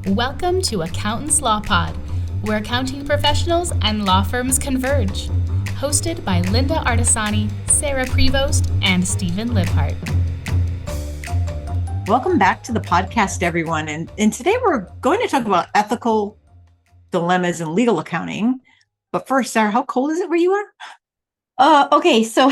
Welcome to Accountants Law Pod, where accounting professionals and law firms converge. Hosted by Lynda Artesani, Sarah Prevost, and Steve Libhart. Welcome back to the podcast, everyone. And today we're going to talk about ethical dilemmas in legal accounting. But first, Sarah, how cold is it where you are? Okay, so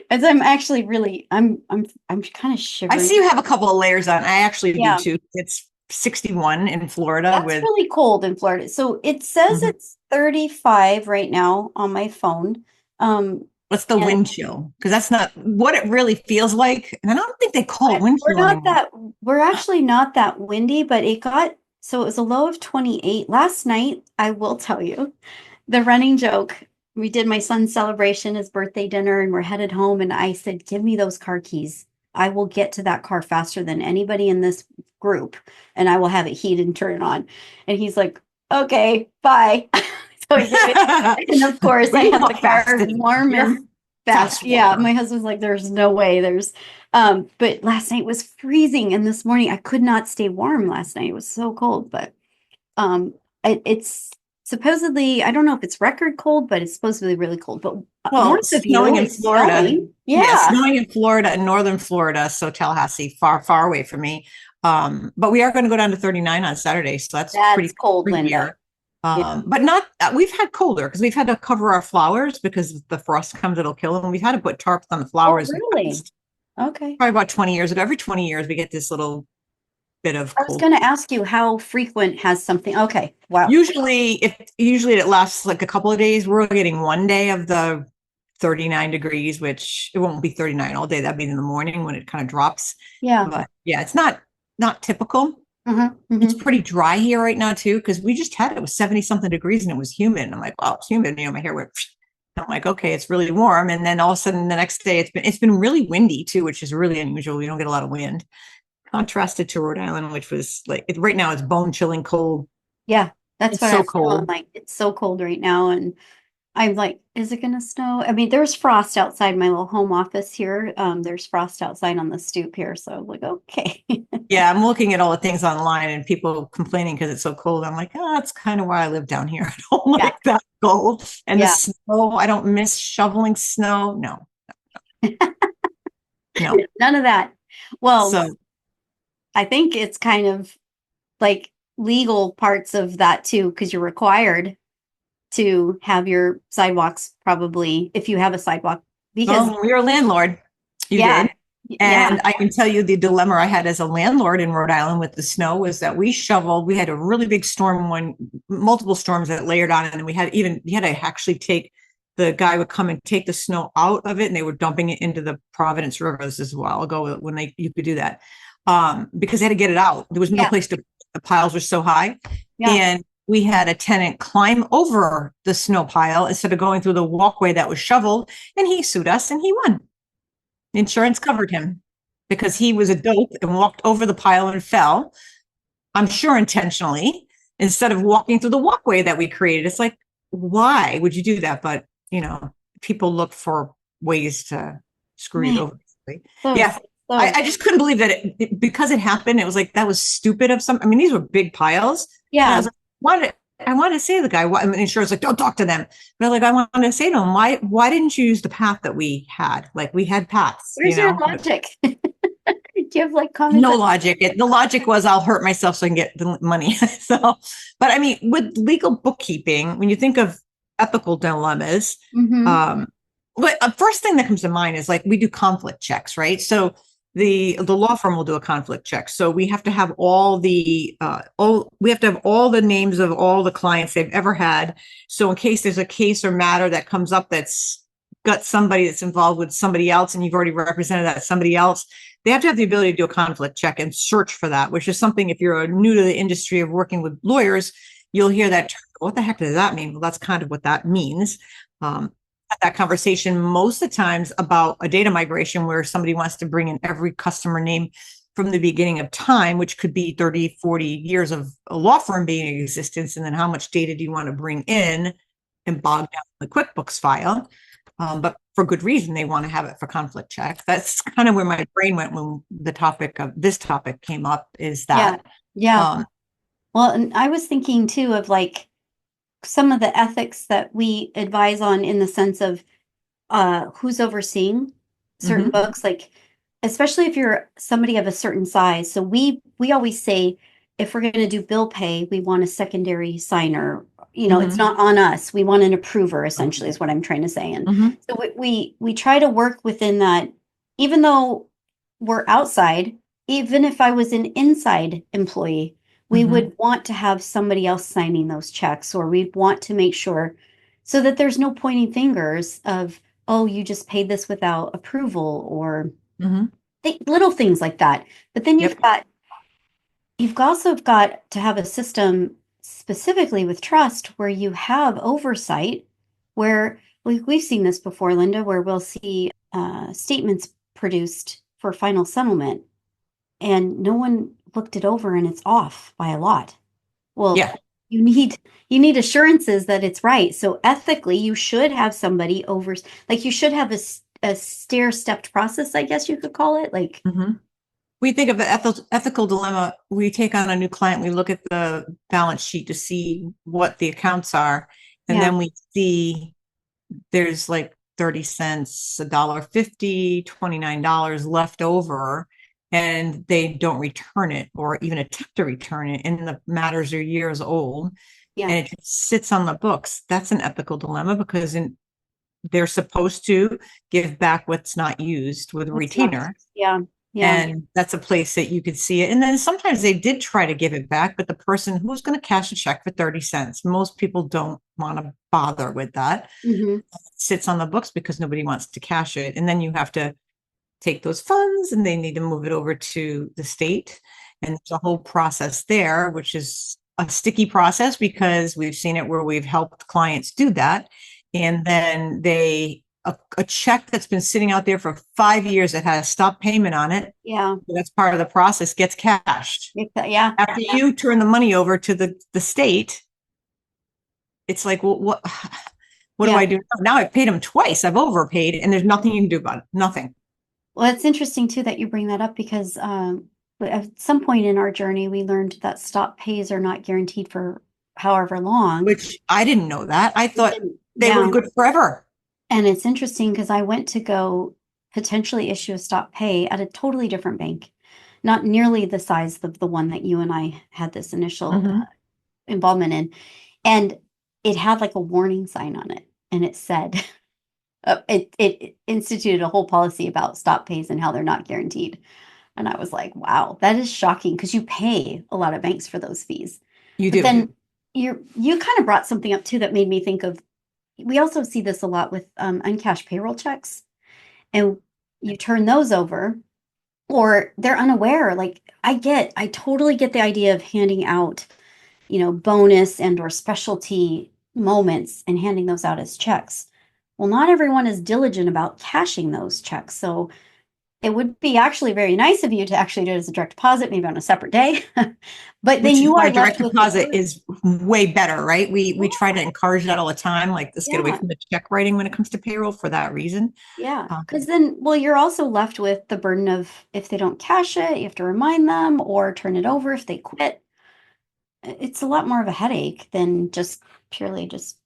as I'm actually I'm kind of shivering. I see you have a couple of layers on. I actually do too. It's 61 in Florida. That's really cold in Florida. So it says it's 35 right now on my phone. What's the wind chill? Because that's not what it really feels like. And I don't think they call it wind chill. We're actually not that windy, but it was a low of 28. Last night, I will tell you, the running joke, we did my son's celebration, his birthday dinner, and we're headed home. And I said, give me those car keys. I will get to that car faster than anybody in this group, and I will have it heated and turn it on. And he's like, okay, bye. So he did it. And of course, I had the car warm and fast. Yeah, my husband's like, there's no way. But last night was freezing, and this morning I could not stay warm last night. It was so cold, but it's supposedly, I don't know if it's record cold, but it's supposed to be really cold. But it's snowing in Florida. Snowing in Florida and northern Florida. So Tallahassee, far, far away from me. But we are going to go down to 39 on Saturday. So that's pretty cold, Lynda. But not, we've had colder because we've had to cover our flowers because if the frost comes, it'll kill them. We've had to put tarps on the flowers. Oh, really? Okay. Probably about 20 years ago. Every 20 years, we get this little bit of cold. I was going to ask you how frequent has something. Okay. Wow. Usually it lasts like a couple of days. We're getting one day of the 39 degrees, which it won't be 39 all day. That'd be in the morning when it kind of drops. Yeah. But yeah, it's not typical. It's pretty dry here right now too, because we just had it was 70 something degrees and it was humid. I'm like, wow, it's humid. My hair went. I'm like, okay, it's really warm. And then all of a sudden the next day it's been really windy too, which is really unusual. We don't get a lot of wind. Contrasted to Rhode Island, which was like right now it's bone chilling cold. Yeah, that's what so cold. Like it's so cold right now, and I'm like, is it gonna snow? I mean, there's frost outside my little home office here. There's frost outside on the stoop here, so I'm like, okay. Yeah, I'm looking at all the things online and people complaining because it's so cold. I'm like, that's kind of why I live down here. I don't like that cold and the snow. I don't miss shoveling snow. No, none of that. Well. I think it's kind of like legal parts of that too, because you're required to have your sidewalks probably if you have a sidewalk. Because you're a landlord. You did. And I can tell you the dilemma I had as a landlord in Rhode Island with the snow was that we had a really big storm, multiple storms that layered on it. And you had to actually the guy would come and take the snow out of it and they were dumping it into the Providence River. This is a while ago when you could do that. Because they had to get it out. There was no place the piles were so high. Yeah. And we had a tenant climb over the snow pile instead of going through the walkway that was shoveled. And he sued us and he won. Insurance covered him because he was a dope and walked over the pile and fell. I'm sure intentionally, instead of walking through the walkway that we created. It's like, why would you do that? But, people look for ways to screw you over. Yeah. I just couldn't believe that because it happened. It was like, that was stupid of some. I mean, these were big piles. Yeah. I wanted to say to the guy, insurance like, don't talk to them. But I wanted to say to him, why didn't you use the path that we had? Like we had paths. Where's your logic? Do you have like comments? No logic. The logic was I'll hurt myself so I can get the money. But I mean, with legal bookkeeping, when you think of ethical dilemmas, first thing that comes to mind is like we do conflict checks, right? So the law firm will do a conflict check. So we have to have all the names of all the clients they've ever had. So in case there's a case or matter that comes up that's got somebody that's involved with somebody else and you've already represented that somebody else, they have to have the ability to do a conflict check and search for that, which is something if you're new to the industry of working with lawyers, you'll hear that term. What the heck does that mean? Well, that's kind of what that means. That conversation most of the times about a data migration where somebody wants to bring in every customer name from the beginning of time, which could be 30, 40 years of a law firm being in existence. And then how much data do you want to bring in and bog down the QuickBooks file? But for good reason, they want to have it for conflict check. That's kind of where my brain went when the topic of this topic came up is that. Yeah. Well, and I was thinking too of like some of the ethics that we advise on in the sense of who's overseeing certain books, like especially if you're somebody of a certain size. So we always say if we're going to do bill pay, we want a secondary signer. It's not on us. We want an approver, essentially, is what I'm trying to say. And so we try to work within that, even though we're outside, even if I was an inside employee, we would want to have somebody else signing those checks, or we'd want to make sure so that there's no pointing fingers of, oh, you just paid this without approval, or little things like that. But then you've also got to have a system specifically with trust where you have oversight, where we've seen this before, Lynda, where we'll see statements produced for final settlement and no one looked it over and it's off by a lot. Well, you need assurances that it's right. So ethically, you should have somebody over, like you should have a stair-stepped process, I guess you could call it. Like we think of the ethical dilemma. We take on a new client. We look at the balance sheet to see what the accounts are. And then we see there's like 30 cents, $1.50, $29 left over, and they don't return it or even attempt to return it. And the matters are years old and it sits on the books. That's an ethical dilemma because they're supposed to give back what's not used with a retainer. Yeah. And that's a place that you could see it. And then sometimes they did try to give it back, but the person who's going to cash a check for 30 cents, most people don't want to bother with that. It sits on the books because nobody wants to cash it. And then you have to take those funds and they need to move it over to the state. And there's a whole process there, which is a sticky process because we've seen it where we've helped clients do that. And then a check that's been sitting out there for 5 years that has stop payment on it. That's part of the process, gets cashed. After you turn the money over to the state, it's like, well, what do I do? Now I've paid them twice. I've overpaid and there's nothing you can do about it. Nothing. Well, it's interesting too that you bring that up because at some point in our journey, we learned that stop pays are not guaranteed for however long. Which I didn't know that. I thought they were good forever. And it's interesting because I went to go potentially issue a stop pay at a totally different bank, not nearly the size of the one that you and I had this initial involvement in. And it had like a warning sign on it. And it said, it instituted a whole policy about stop pays and how they're not guaranteed. And I was like, wow, that is shocking because you pay a lot of banks for those fees. You do. Then you kind of brought something up too that made me think of, we also see this a lot with uncashed payroll checks, and you turn those over or they're unaware. Like I totally get the idea of handing out, bonus and or specialty moments and handing those out as checks. Well, not everyone is diligent about cashing those checks. So it would be actually very nice of you to actually do it as a direct deposit, maybe on a separate day. But then you are direct deposit is way better, right? We try to encourage that all the time. Like, let's get away from the check writing when it comes to payroll for that reason. Yeah, because then, you're also left with the burden of if they don't cash it, you have to remind them or turn it over if they quit. It's a lot more of a headache than just purely just.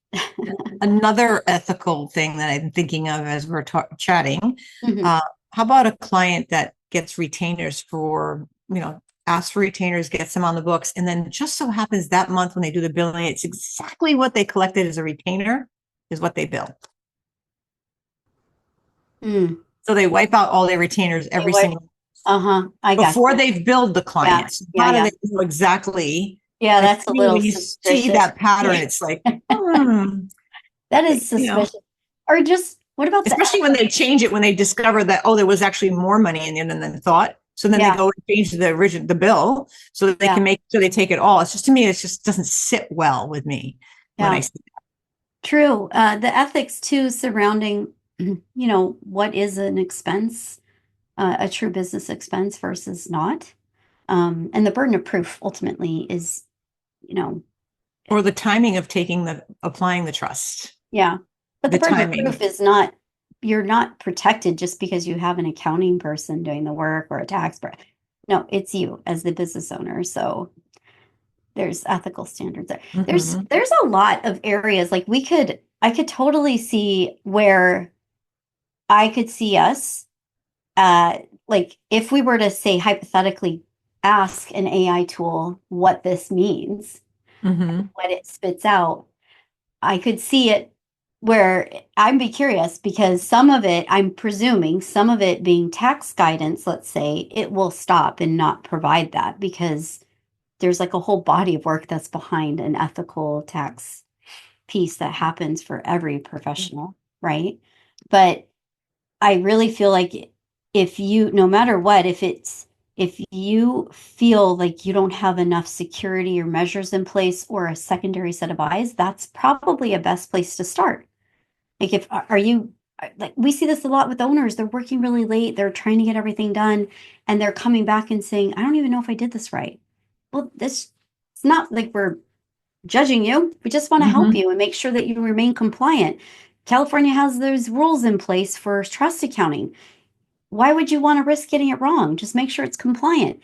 Another ethical thing that I'm thinking of as we're chatting. How about a client that gets retainers for, asks for retainers, gets them on the books, and then just so happens that month when they do the billing, it's exactly what they collected as a retainer is what they bill. So they wipe out all their retainers every single before they've billed the clients. How do they know exactly? Yeah, that's a little when you see that pattern, it's like, that is suspicious. Or just what about especially when they change it, when they discover that, there was actually more money in there than thought. So then they go and change the bill so that they can they take it all. It's just, to me, it just doesn't sit well with me when I see that. True. The ethics too surrounding, what is an expense, a true business expense versus not. And the burden of proof ultimately is, or the timing of applying the trust. Yeah. But the burden of proof is not, you're not protected just because you have an accounting person doing the work or a tax. No, it's you as the business owner. So there's ethical standards there. Mm-hmm. There's a lot of areas like I could totally see where I could see us, like if we were to say hypothetically ask an AI tool what this means, Mm-hmm. what it spits out, I could see it where I'd be curious because some of it, I'm presuming, some of it being tax guidance, let's say, it will stop and not provide that because there's like a whole body of work that's behind an ethical tax piece that happens for every professional, right? But I really feel like if you, no matter what, if you feel like you don't have enough security or measures in place or a secondary set of eyes, that's probably a best place to start. Like if are you like we see this a lot with owners, they're working really late, they're trying to get everything done, and they're coming back and saying, I don't even know if I did this right. Well, this it's not like we're judging you. We just want to help Mm-hmm. you and make sure that you remain compliant. California has those rules in place for trust accounting. Why would you want to risk getting it wrong? Just make sure it's compliant.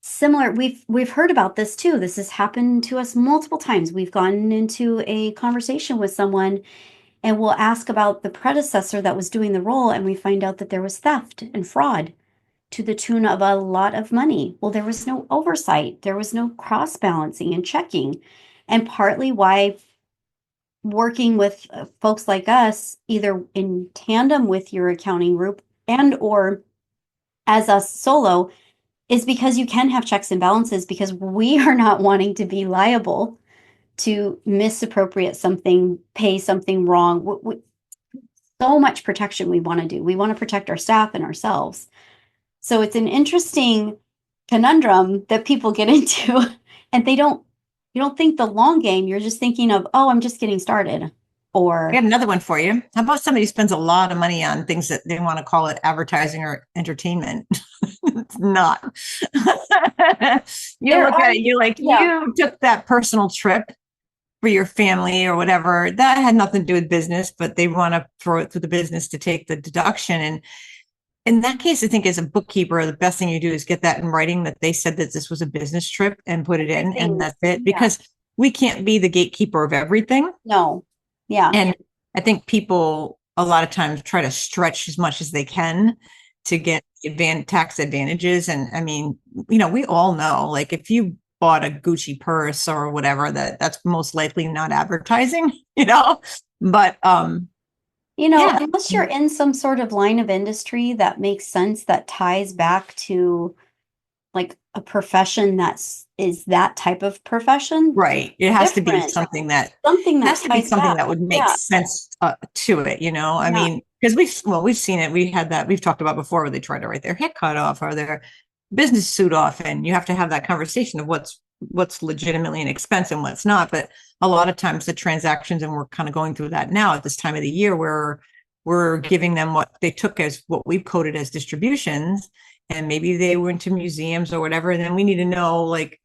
Similar, we've heard about this too. This has happened to us multiple times. We've gone into a conversation with someone and we'll ask about the predecessor that was doing the role, and we find out that there was theft and fraud to the tune of a lot of money. Well, there was no oversight, there was no cross balancing and checking. And partly why working with folks like us, either in tandem with your accounting group and or as us solo, is because you can have checks and balances because we are not wanting to be liable to misappropriate something, pay something wrong. So much protection we want to do. We want to protect our staff and ourselves. So it's an interesting conundrum that people get into and you don't think the long game. You're just thinking of, oh, I'm just getting started. I Or got another one for you. How about somebody who spends a lot of money on things that they want to call it advertising or entertainment? It's not. You look at it, you're like, you took that personal trip for your family or whatever. That had nothing to do with business, but they want to throw it through the business to take the deduction. And in that case, I think as a bookkeeper, the best thing you do is get that in writing that they said that this was a business trip and put it in, and that's it. Because we can't be the gatekeeper of everything. No. Yeah. And I think people a lot of times try to stretch as much as they can to get tax advantages. And I mean, we all know, like if you bought a Gucci purse or whatever, that's most likely not advertising, but unless you're in some sort of line of industry that makes sense, that ties back to like a profession is that type of profession. Right. It has to be something that would make sense to it, I mean, because we've seen it. We've talked about before where they try to write their haircut off or their business suit off, and you have to have that conversation of what's legitimately an expense and what's not. But a lot of times the transactions, and we're kind of going through that now at this time of the year, where we're giving them what they took as what we've coded as distributions, and maybe they went to museums or whatever. And then we need to know, like,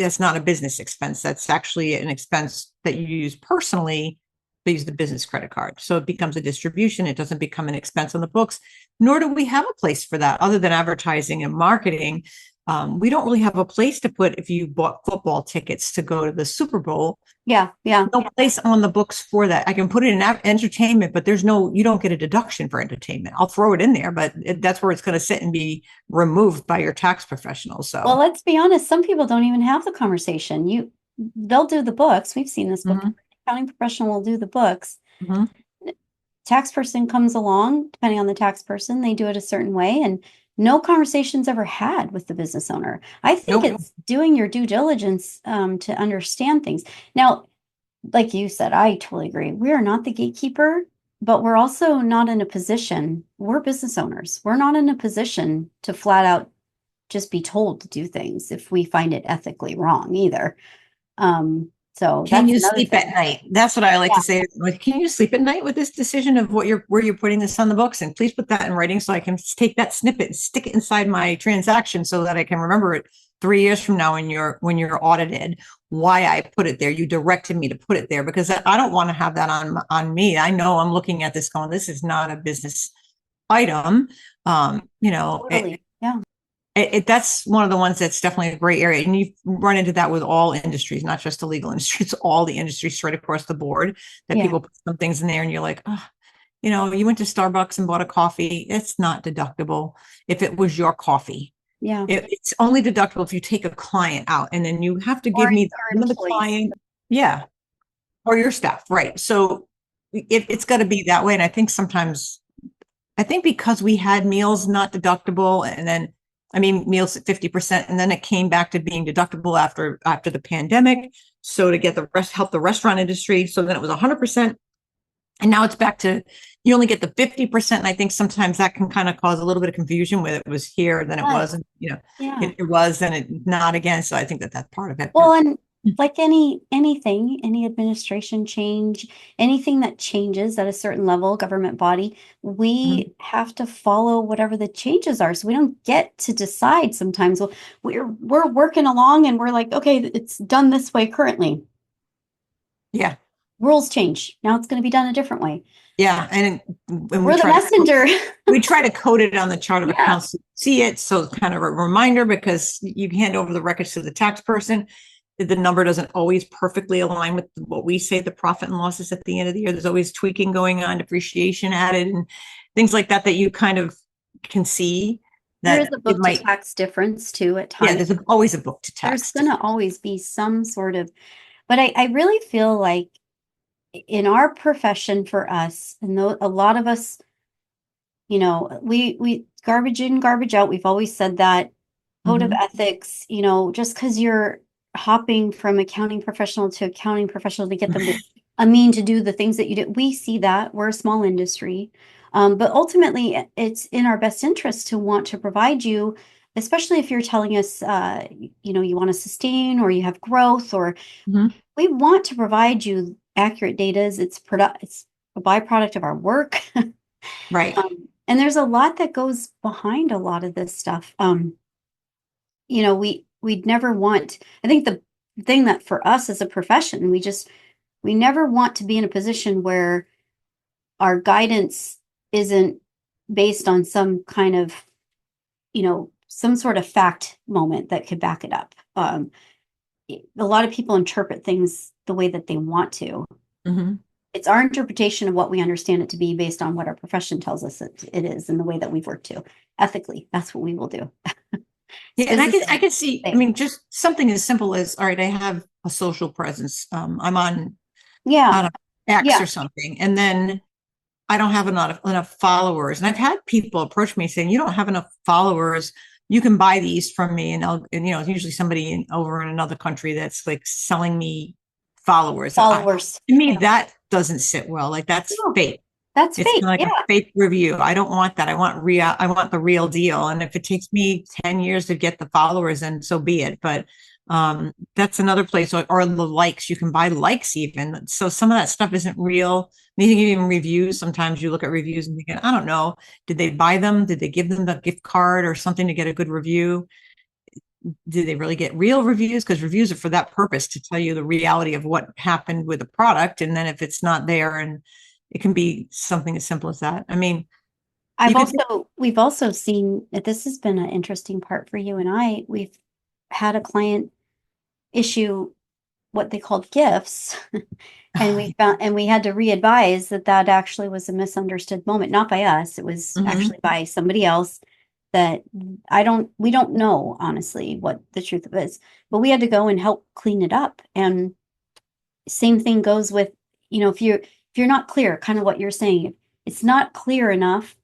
that's not a business expense. That's actually an expense that you use personally. They use the business credit card. So it becomes a distribution. It doesn't become an expense on the books, nor do we have a place for that other than advertising and marketing. We don't really have a place to put, if you bought football tickets to go to the Super Bowl. Yeah. No place on the books for that. I can put it in entertainment, but you don't get a deduction for entertainment. I'll throw it in there, but that's where it's going to sit and be removed by your tax professional. So, well, let's be honest. Some people don't even have the conversation. They'll do the books. We've seen this before. Accounting professional will do the books. Tax person comes along, depending on the tax person, they do it a certain way, and no conversations ever had with the business owner. I think it's doing your due diligence to understand things. Now, like you said, I totally agree. We are not the gatekeeper, but we're also not in a position. We're business owners. We're not in a position to flat out just be told to do things if we find it ethically wrong either. So can you sleep at night? That's what I like to say. Like, can you sleep at night with this decision of where you're putting this on the books? And please put that in writing so I can take that snippet and stick it inside my transaction so that I can remember it 3 years from now when you're audited, why I put it there. You directed me to put it there because I don't want to have that on me. I know I'm looking at this going, this is not a business item. Totally. That's one of the ones that's definitely a gray area. And you run into that with all industries, not just the legal industry. It's all the industries straight across the board that people put some things in there and you're like, oh, you went to Starbucks and bought a coffee. It's not deductible if it was your coffee. Yeah. It's only deductible if you take a client out, and then you have to give me the client. Yeah. Or your staff. Right. So it's got to be that way. And I think because we had meals not deductible, and then, meals at 50%, and then it came back to being deductible after the pandemic. So to get help the restaurant industry. So then it was 100%. And now it's back to, you only get the 50%. And I think sometimes that can kind of cause a little bit of confusion whether it was here, then it wasn't, it was, then it not again. So I think that's part of it. Well, and like any administration change, anything that changes at a certain level, government body, we have to follow whatever the changes are. So we don't get to decide sometimes. Well, we're working along and we're like, okay, it's done this way currently. Yeah. Rules change. Now it's going to be done a different way. Yeah. And we're the messenger. We try to code it on the chart of accounts to see it. So it's kind of a reminder, because you hand over the records to the tax person. The number doesn't always perfectly align with what we say the profit and losses at the end of the year. There's always tweaking going on, depreciation added, and things like that you kind of can see. There is a book to tax difference too at times. Yeah, there's always a book to tax. There's going to always be some sort of, but I really feel like in our profession for us, and a lot of us, we garbage in, garbage out. We've always said that code of ethics, just because you're hopping from accounting professional to accounting professional to get them to do the things that you do. We see that we're a small industry, but ultimately it's in our best interest to want to provide you, especially if you're telling us, you want to sustain or you have growth, or we want to provide you accurate data. It's a byproduct of our work. Right. And there's a lot that goes behind a lot of this stuff. We'd never want, I think the thing that for us as a profession, we never want to be in a position where our guidance isn't based on some kind of, some sort of fact moment that could back it up. A lot of people interpret things the way that they want to. It's our interpretation of what we understand it to be based on what our profession tells us it is, and the way that we've worked to ethically. That's what we will do. Yeah, and I can see. Just something as simple as, all right, I have a social presence. I'm on X or something, and then I don't have enough followers. And I've had people approach me saying, "You don't have enough followers. You can buy these from me." And it's usually somebody over in another country that's like selling me followers. To me, that doesn't sit well. Like that's fake. That's fake. It's like a fake review. I don't want that. I want the real deal. And if it takes me 10 years to get the followers, then so be it. But that's another place. Or the likes, you can buy likes even. So some of that stuff isn't real. Even reviews. Sometimes you look at reviews and think, I don't know, did they buy them? Did they give them the gift card or something to get a good review? Did they really get real reviews? Because reviews are for that purpose, to tell you the reality of what happened with the product. And then if it's not there, and it can be something as simple as that. We've also seen that this has been an interesting part for you and I. We've had a client issue what they called gifts, and we had to re-advise that actually was a misunderstood moment, not by us. It was actually by somebody else that we don't know honestly what the truth of it is, but we had to go and help clean it up. And same thing goes with, if you're not clear, kind of what you're saying, it's not clear enough,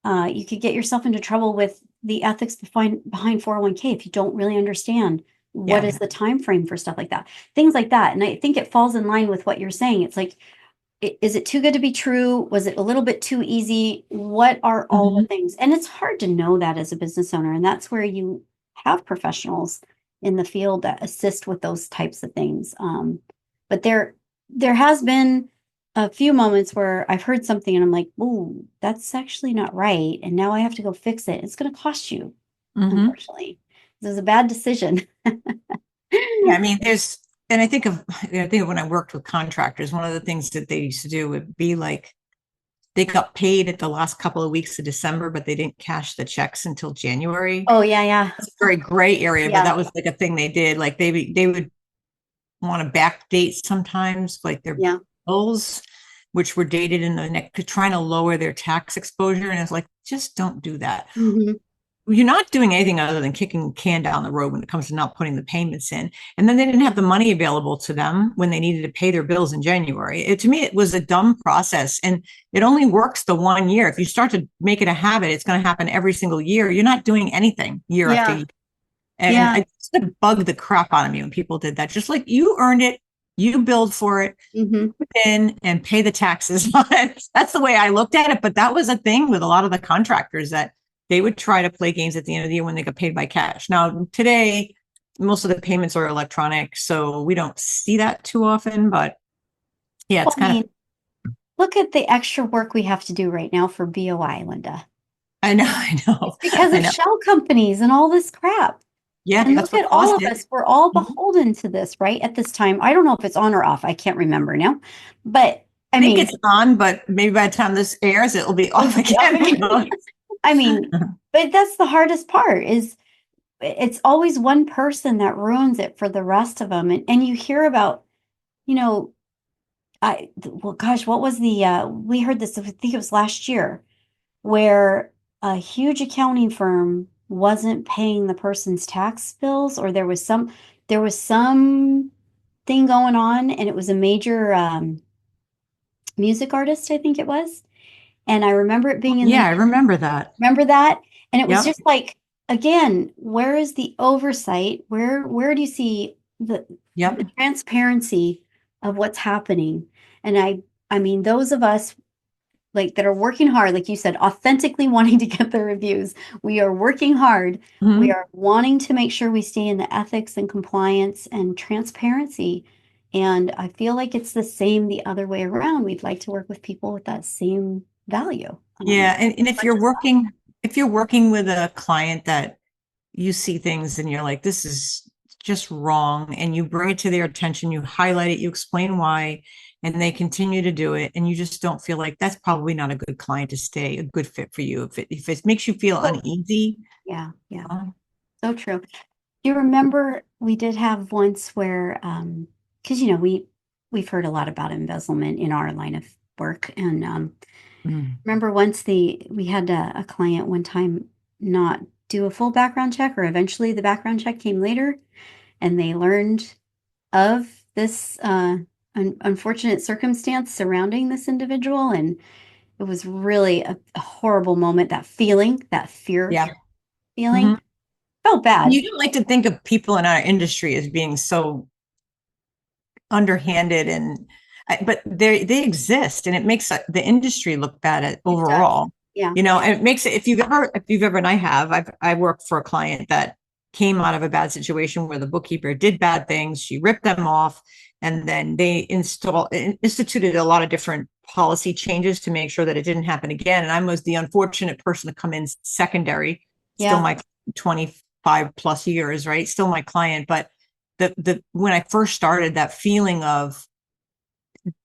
you could get yourself into trouble with the ethics behind 401k if you don't really understand what is the time frame for stuff like that, things like that. And I think it falls in line with what you're saying. It's like, is it too good to be true? Was it a little bit too easy? What are all the things? And it's hard to know that as a business owner. And that's where you have professionals in the field that assist with those types of things. But there has been a few moments where I've heard something and I'm like, "Ooh, that's actually not right." And now I have to go fix it. It's going to cost you, unfortunately. This is a bad decision. I think of when I worked with contractors, one of the things that they used to do would be like, they got paid at the last couple of weeks of December, but they didn't cash the checks until January. Oh, yeah. It's a very gray area, but that was like a thing they did. Like they would want to backdate sometimes, like their bills, which were dated in the next, trying to lower their tax exposure. And it's like, just don't do that. Mm-hmm. You're not doing anything other than kicking the can down the road when it comes to not putting the payments in. And then they didn't have the money available to them when they needed to pay their bills in January. To me, it was a dumb process, and it only works the 1 year. If you start to make it a habit, it's going to happen every single year. You're not doing anything year after year. And it just bugged the crap out of me when people did that. Just like, you earned it, you billed for it, put in and pay the taxes on it. That's the way I looked at it. But that was a thing with a lot of the contractors, that they would try to play games at the end of the year when they got paid by cash. Now, today, most of the payments are electronic, so we don't see that too often. But yeah, it's look at the extra work we have to do right now for BOI, Lynda. I know. It's because of shell companies and all this crap. Yeah, and look at all of us. We're all beholden to this, right? At this time, I don't know if it's on or off. I can't remember now, but I mean, it's on. But maybe by the time this airs, it'll be off again. I mean, but that's the hardest part. Is it's always one person that ruins it for the rest of them, and you hear about, what was we heard this? I think it was last year, where a huge accounting firm wasn't paying the person's tax bills, or there was some thing going on, and it was a major music artist, I think it was. And I remember it being I remember that. Remember that? And it was just like, again, where is the oversight? Where do you see the transparency of what's happening? And I mean, those of us that are working hard, like you said, authentically wanting to get the reviews. We are working hard. Mm-hmm. We are wanting to make sure we stay in the ethics and compliance and transparency. And I feel like it's the same the other way around. We'd like to work with people with that same value. Yeah. And if you're working with a client that you see things and you're like, this is just wrong, and you bring it to their attention, you highlight it, you explain why, and they continue to do it, and you just don't feel like that's probably not a good client to stay, a good fit for you. If it makes you feel uneasy. Yeah. So true. Do you remember we did have once where, because, we've heard a lot about embezzlement in our line of work. And remember once we had a client one time not do a full background check, or eventually the background check came later, and they learned of this unfortunate circumstance surrounding this individual. And it was really a horrible moment. That feeling, that fear feeling, felt bad. You don't like to think of people in our industry as being so underhanded, but they exist, and it makes the industry look bad overall. Yeah. And it makes it, if you've ever, and I worked for a client that came out of a bad situation where the bookkeeper did bad things. She ripped them off, and then they instituted a lot of different policy changes to make sure that it didn't happen again. And I was the unfortunate person to come in secondary, still my 25 plus years, right? Still my client. But when I first started, that feeling of,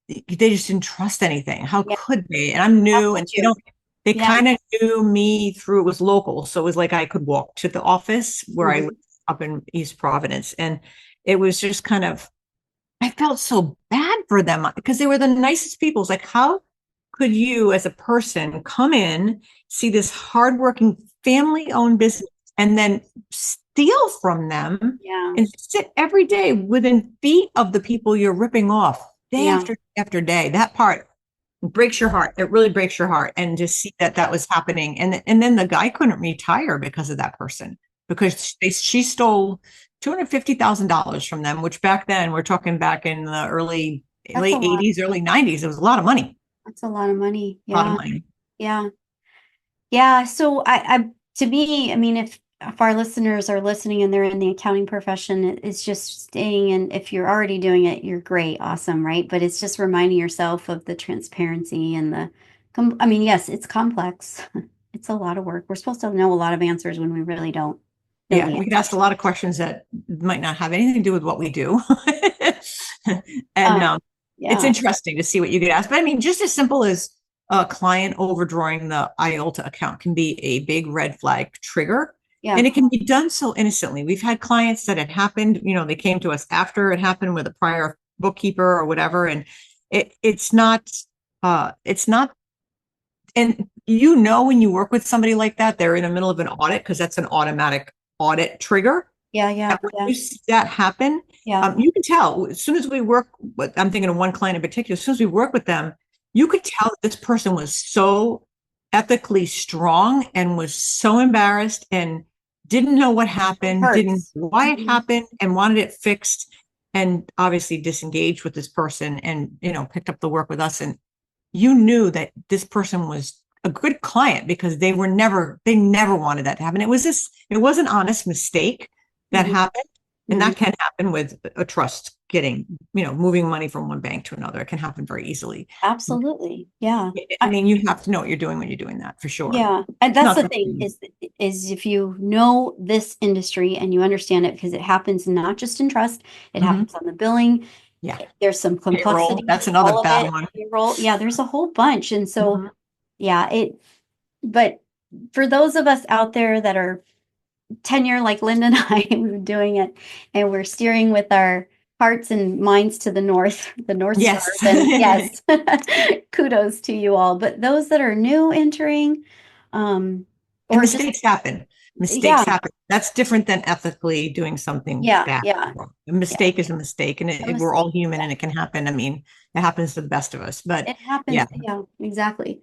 they just didn't trust anything. How could they? And I'm new, and they kind of knew me through, it was local. So it was like I could walk to the office where I lived up in East Providence. And it was just kind of, I felt so bad for them because they were the nicest people. It's like, how could you as a person come in, see this hardworking family-owned business, and then steal from them and sit every day within feet of the people you're ripping off day after day? That part breaks your heart. It really breaks your heart. And to see that was happening. And then the guy couldn't retire because of that person, because she stole $250,000 from them, which back then, we're talking back in the late 80s, early 90s, it was a lot of money. That's a lot of money. Yeah. A lot of money. Yeah. Yeah. So to me, I mean, if our listeners are listening and they're in the accounting profession, it's just staying in. If you're already doing it, you're great. Awesome. Right. But it's just reminding yourself of the transparency and yes, it's complex. It's a lot of work. We're supposed to know a lot of answers when we really don't. Yeah, we get asked a lot of questions that might not have anything to do with what we do. And it's interesting to see what you get asked. But I mean, just as simple as, a client overdrawing the IOLTA account can be a big red flag trigger. Yeah. And it can be done so innocently. We've had clients that it happened, they came to us after it happened with a prior bookkeeper or whatever. And it's not, and when you work with somebody like that, they're in the middle of an audit, because that's an automatic audit trigger. Yeah. When you see that happen, you can tell as soon as we work with, I'm thinking of one client in particular, as soon as we work with them, you could tell that this person was so ethically strong and was so embarrassed and didn't know what happened, didn't know why it happened, and wanted it fixed, and obviously disengaged with this person and, picked up the work with us. And you knew that this person was a good client because they never wanted that to happen. It was an honest mistake that happened. And that can happen with a trust getting, moving money from one bank to another. It can happen very easily. Absolutely. Yeah. I mean, you have to know what you're doing when you're doing that, for sure. Yeah. And that's the thing is if you know this industry and you understand it, because it happens not just in trust, it happens on the billing. Yeah. There's some complexity. Payroll, that's another bad one. Payroll. Yeah. There's a whole bunch. And so, but for those of us out there that are tenure like Lynda and I, we've been doing it, and we're steering with our hearts and minds to the north Yes. Star. And yes, kudos to you all. But those that are new entering, and mistakes happen. Mistakes happen. That's different than ethically doing something bad. Yeah. A mistake is a mistake, and we're all human, and it can happen. I mean, it happens to the best of us, but it happens. Yeah, exactly.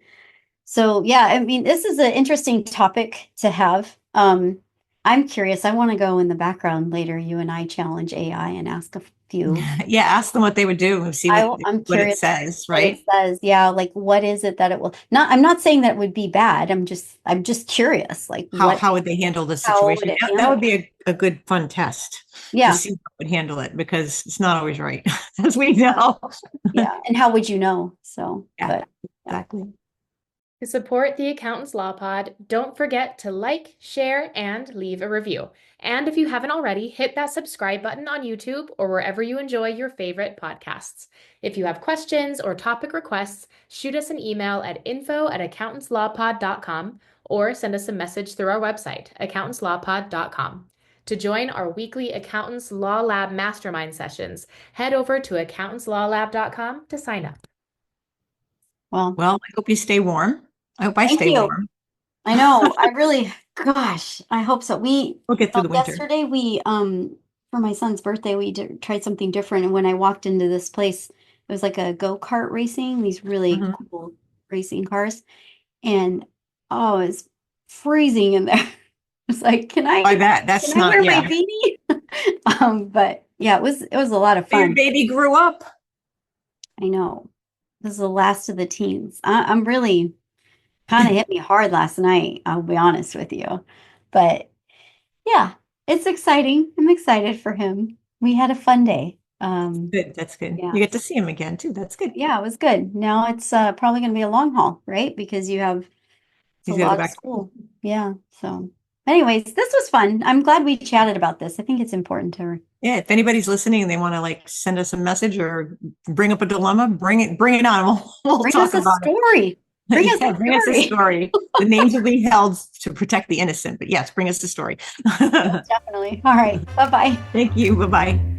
So I mean, this is an interesting topic to have. I'm curious. I want to go in the background later. You and I challenge AI and ask a few. Yeah, ask them what they would do and see what it says, right? What it says, like what is it that it will not? I'm not saying that would be bad. I'm just curious, like how would they handle the situation? That would be a good fun test. Yeah, to see how it would handle it, because it's not always right, as we know. And how would you know? So, Exactly. To support the Accountants Law Pod, don't forget to like, share, and leave a review. And if you haven't already, hit that subscribe button on YouTube or wherever you enjoy your favorite podcasts. If you have questions or topic requests, shoot us an email at info@accountantslawpod.com or send us a message through our website, accountantslawpod.com. To join our weekly Accountants Law Lab mastermind sessions, head over to accountantslawlab.com to sign up. Well, I hope you stay warm. I hope I stay warm. I know. I really, gosh, I hope so. We'll get through the winter. Yesterday, we, for my son's birthday, we tried something different. And when I walked into this place, it was like a go-kart racing, these really cool racing cars. And, it's freezing in there. It's like, can I wear my beanie? But it was a lot of fun. Your baby grew up. I know. This is the last of the teens. I'm really kind of hit me hard last night, I'll be honest with you. But it's exciting. I'm excited for him. We had a fun day. Good. That's good. Yeah. You get to see him again too. That's good. Yeah, it was good. Now it's probably going to be a long haul, right? Because you have a lot of school. Yeah. So anyways, this was fun. I'm glad we chatted about this. I think it's important to. Yeah, if anybody's listening and they want to send us a message or bring up a dilemma, bring it on. We'll bring talk us about a story. Bring us a story. The names will be held to protect the innocent, but yes, bring us a story. Definitely. All right. Bye-bye. Thank you. Bye-bye.